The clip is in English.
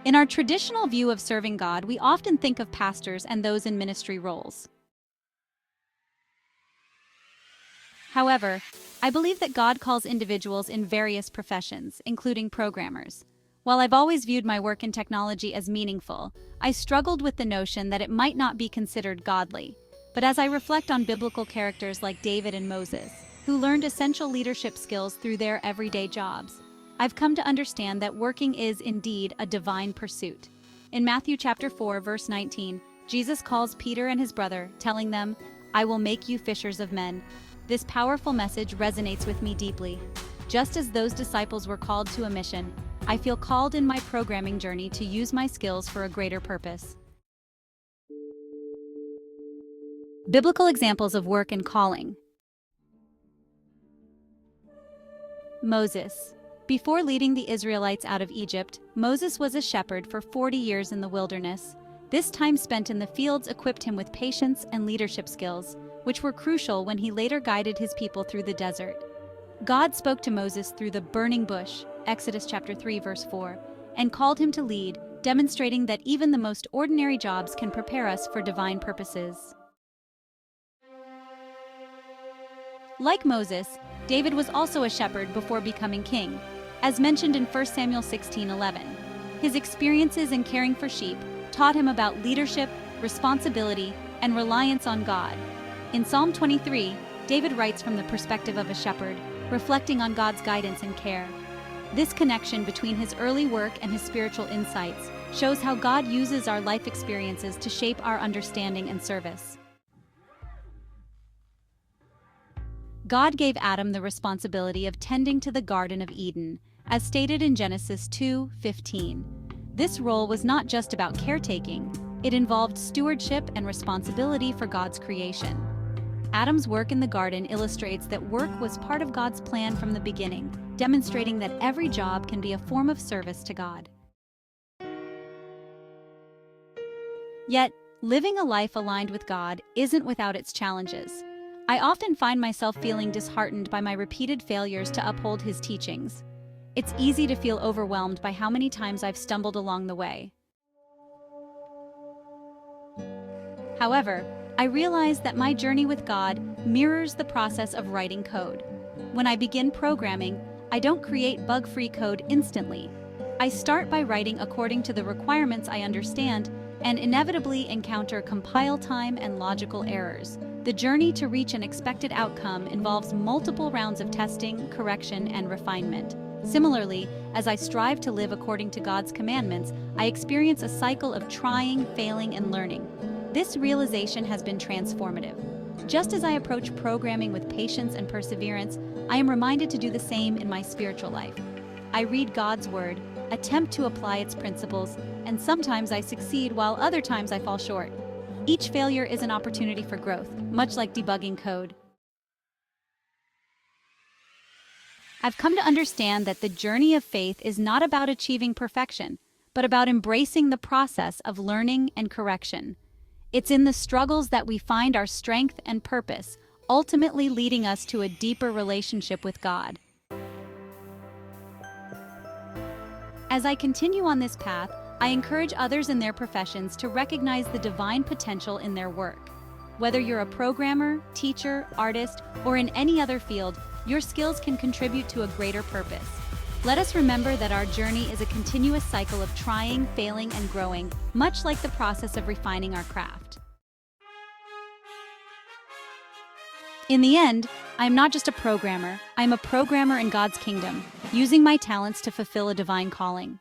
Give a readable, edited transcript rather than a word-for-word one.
In our traditional view of serving God, we often think of pastors and those in ministry roles. However, I believe that God calls individuals in various professions, including programmers. While I've always viewed my work in technology as meaningful, I struggled with the notion that it might not be considered godly. But as I reflect on biblical characters like David and Moses, who learned essential leadership skills through their everyday jobs, I've come to understand that working is indeed a divine pursuit. In Matthew chapter 4, verse 19, Jesus calls Peter and his brother, telling them, "I will make you fishers of men." This powerful message resonates with me deeply. Just as those disciples were called to a mission, I feel called in my programming journey to use my skills for a greater purpose. Biblical examples of work and calling. Moses. Before leading the Israelites out of Egypt, Moses was a shepherd for 40 years in the wilderness. This time spent in the fields equipped him with patience and leadership skills, which were crucial when he later guided his people through the desert. God spoke to Moses through the burning bush, Exodus chapter 3, verse 4, and called him to lead, demonstrating that even the most ordinary jobs can prepare us for divine purposes. Like Moses, David was also a shepherd before becoming king, as mentioned in 1 Samuel 16:11. His experiences in caring for sheep taught him about leadership, responsibility, and reliance on God. In Psalm 23, David writes from the perspective of a shepherd, reflecting on God's guidance and care. This connection between his early work and his spiritual insights shows how God uses our life experiences to shape our understanding and service. God gave Adam the responsibility of tending to the Garden of Eden, as stated in Genesis 2:15. This role was not just about caretaking, it involved stewardship and responsibility for God's creation. Adam's work in the garden illustrates that work was part of God's plan from the beginning, demonstrating that every job can be a form of service to God. Yet, living a life aligned with God isn't without its challenges. I often find myself feeling disheartened by my repeated failures to uphold His teachings. It's easy to feel overwhelmed by how many times I've stumbled along the way. However, I realize that my journey with God mirrors the process of writing code. When I begin programming, I don't create bug-free code instantly. I start by writing according to the requirements I understand and inevitably encounter compile time and logical errors. The journey to reach an expected outcome involves multiple rounds of testing, correction, and refinement. Similarly, as I strive to live according to God's commandments, I experience a cycle of trying, failing, and learning. This realization has been transformative. Just as I approach programming with patience and perseverance, I am reminded to do the same in my spiritual life. I read God's Word, attempt to apply its principles, and sometimes I succeed while other times I fall short. Each failure is an opportunity for growth, much like debugging code. I've come to understand that the journey of faith is not about achieving perfection, but about embracing the process of learning and correction. It's in the struggles that we find our strength and purpose, ultimately leading us to a deeper relationship with God. As I continue on this path, I encourage others in their professions to recognize the divine potential in their work. Whether you're a programmer, teacher, artist, or in any other field, your skills can contribute to a greater purpose. Let us remember that our journey is a continuous cycle of trying, failing, and growing, much like the process of refining our craft. In the end, I am not just a programmer, I am a programmer in God's kingdom, using my talents to fulfill a divine calling.